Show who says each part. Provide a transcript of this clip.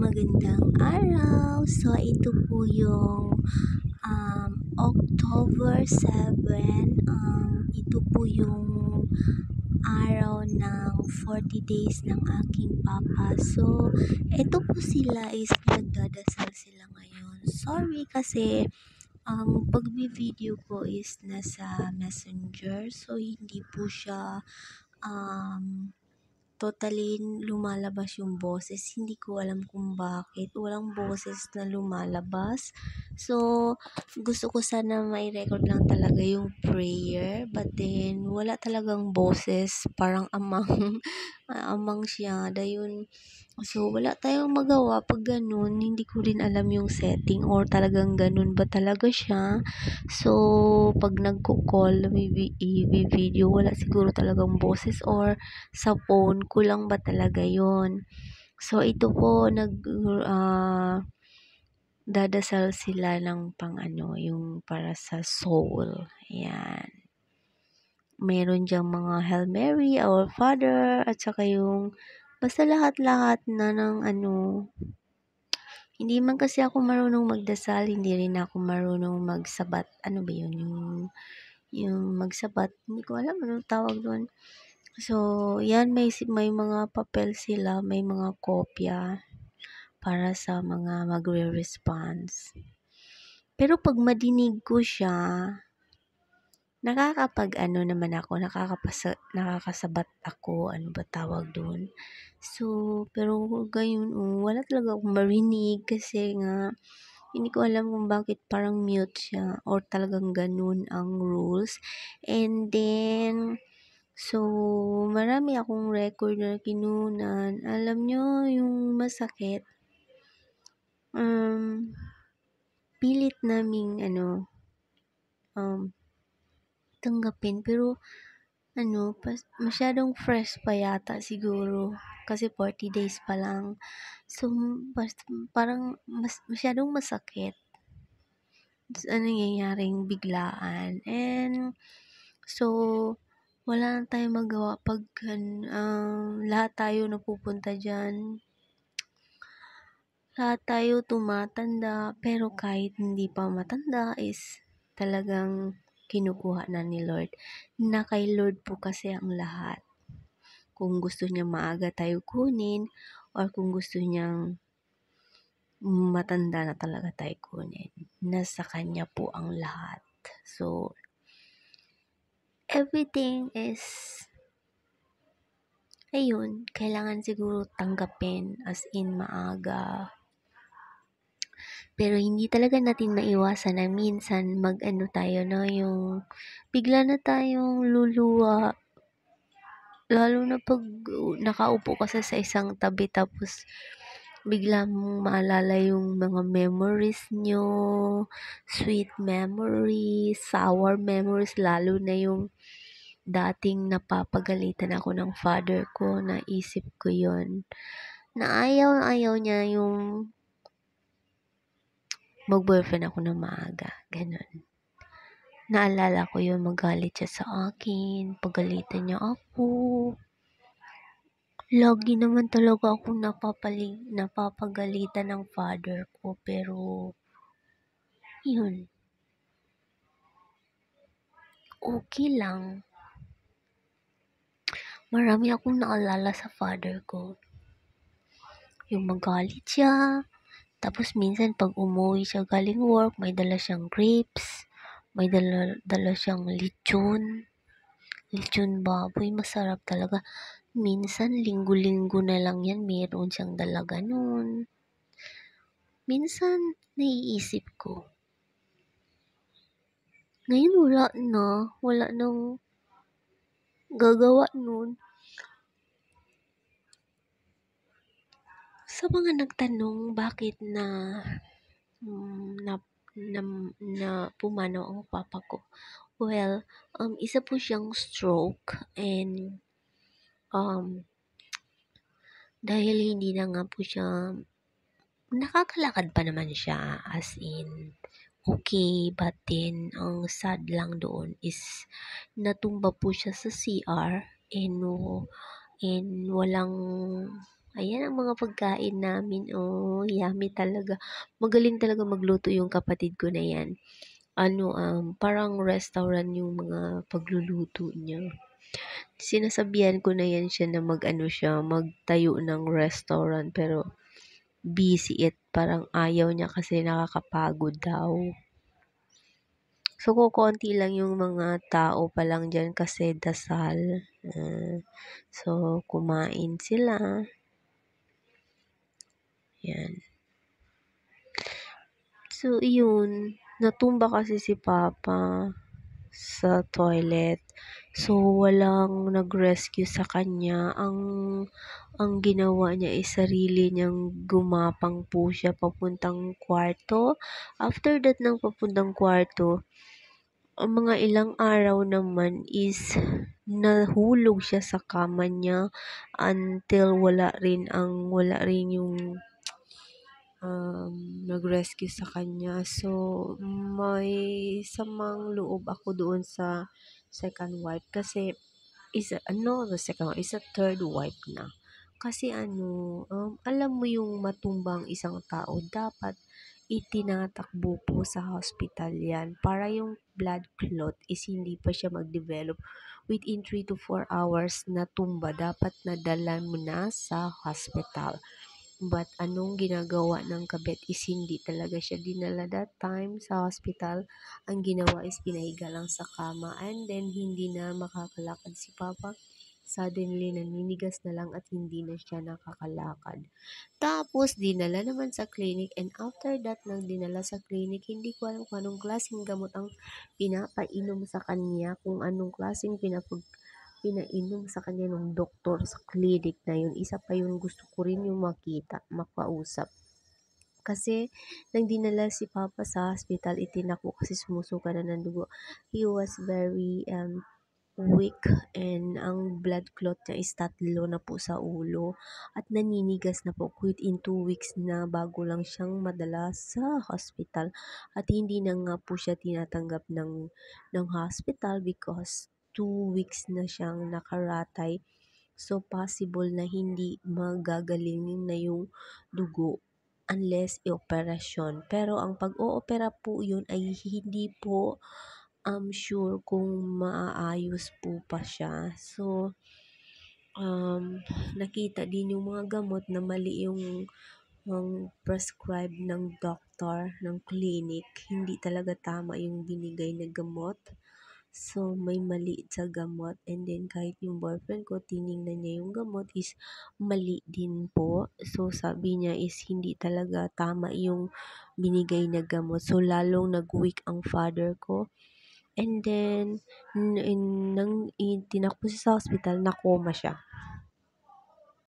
Speaker 1: magandang araw. So, ito po yung October 7. Ito po yung araw ng 40 days ng aking papa. So, ito po sila is nagdadasal sila ngayon. Sorry kasi ang pagbi-video ko is nasa Messenger. So, hindi po siya totally lumalabas yung boses. Hindi ko alam kung bakit. Walang boses na lumalabas. So, gusto ko sana may record lang talaga yung prayer. But then, wala talagang boses. Parang amang, amang siya. Dayun. So, wala tayong magawa pag ganun. Hindi ko rin alam yung setting or talagang ganun ba talaga siya. So, pag nagko-call, i-video, wala siguro talagang boses or sa phone ko lang ba talaga yon. So, ito po, dadasal sila ng yung para sa soul. Ayan. Meron diyang mga Hail Mary, Our Father, at saka yung basta lahat-lahat na ng hindi man kasi ako marunong magdasal, hindi rin ako marunong magsabat. Ano ba yun? Yung magsabat. Hindi ko alam anong tawag doon. So, yan, may mga papel sila, may mga kopya para sa mga magre-response. Pero pag madinig ko siya, naman ako, nakakasabat ako, ano ba tawag doon. So, pero gayon, wala talaga akong marinig kasi nga, hindi ko alam kung bakit parang mute siya or talagang ganun ang rules. And then, so, marami akong record na kinunan. Alam nyo, yung masakit, pilit naming, tanggapin. Pero, masyadong fresh pa yata siguro. Kasi 40 days pa lang. So, parang masyadong masakit. Nangyayaring biglaan. And, so, wala na tayong magawa pag lahat tayo napupunta dyan. Lahat tayo tumatanda. Pero kahit hindi pa matanda is talagang kinukuha na ni Lord. Na kay Lord po kasi ang lahat. Kung gusto niya maaga tayo kunin or kung gusto niyang matanda na talaga tayo kunin. Nasa Kanya po ang lahat. So, everything is, ayun, kailangan siguro tanggapin as in maaga. Pero hindi talaga natin maiwasan na minsan tayo na yung bigla na tayong luluwa. Lalo na pag nakaupo ka sa isang tabi tapos bigla mong maalala yung mga memories nyo, sweet memories, sour memories, lalo na yung dating napapagalitan ako ng father ko, naisip ko yon na ayaw niya yung mag-boyfriend ako ng maaga, ganun. Naalala ko yun, magalit siya sa akin, pagalitan niya ako. Lagi naman talaga akong napapagalitan ng father ko, pero yun, okay lang. Marami akong naalala sa father ko. Yung magalit siya, tapos minsan pag umuwi siya galing work, may dala siyang grapes, may dala siyang lechon baboy, masarap talaga. Minsan linggo-linggo na lang yan, mayroon siyang dala ganun. Minsan naiisip ko, ngayon wala nang gagawa nun. Sa mga nagtanong bakit na pumanaw ang papa ko. Well, isa po siyang stroke and dahil hindi na nga po siya, nakakalakad pa naman siya as in okay, but then ang sad lang doon is natumba po siya sa CR and walang Ayan ang mga pagkain namin, oh, yummy talaga. Magaling talaga magluto yung kapatid ko na 'yan. Ano, parang restaurant yung mga pagluluto niya. Sinasabihan ko na 'yan siya na mag-ano siya, magtayo ng restaurant pero busy parang ayaw niya kasi nakakapagod daw. So, kokonti lang yung mga tao pa lang diyan kasi dasal. So, kumain sila. Yan. So, iyon. Natumba kasi si Papa sa toilet. So, walang nag-rescue sa kanya. Ang ginawa niya ay sarili niyang gumapang po siya papuntang kwarto. After that ng papuntang kwarto, ang mga ilang araw naman is nahulog siya sa kama niya until wala rin yung nag-rescue sa kanya. So, may samang loob ako doon sa second wife kasi the second wife is a third wife na. Kasi alam mo yung matumbang isang tao, dapat itinatakbo po sa hospital yan para yung blood clot is hindi pa siya mag-develop within 3 to 4 hours na tumba, dapat nadala mo na sa hospital. But anong ginagawa ng kabit is hindi talaga siya dinala that time sa hospital. Ang ginawa is pinahiga lang sa kama and then hindi na makakalakad si Papa. Suddenly, naninigas na lang at hindi na siya nakakalakad. Tapos, dinala naman sa clinic and after that, nang dinala sa clinic, hindi ko alam kung anong klaseng gamot ang pinapainom sa kanya, kung anong klaseng pinainom sa kanya ng doktor sa clinic na yun. Isa pa yun, gusto ko rin yung makausap. Kasi, nang dinala si Papa sa hospital, itinako kasi sumusuka na ng dugo. He was very weak and ang blood clot niya is 3 na po sa ulo at naninigas na po within 2 weeks na bago lang siyang madala sa hospital at hindi na nga po siya tinatanggap ng hospital because 2 weeks na siyang nakaratay. So, possible na hindi magagalingin na yung dugo unless i-operasyon. Pero ang pag-oopera po yun ay hindi po sure kung maaayos po pa siya. So, nakita din yung mga gamot na mali yung prescribe ng doctor, ng clinic. Hindi talaga tama yung binigay na gamot. So, may mali sa gamot and then kahit yung boyfriend ko, tiningnan niya yung gamot is mali din po. So, sabi niya is hindi talaga tama yung binigay na gamot. So, lalong nag-weak ang father ko. And then, nang tinakbo siya sa hospital, nakoma siya.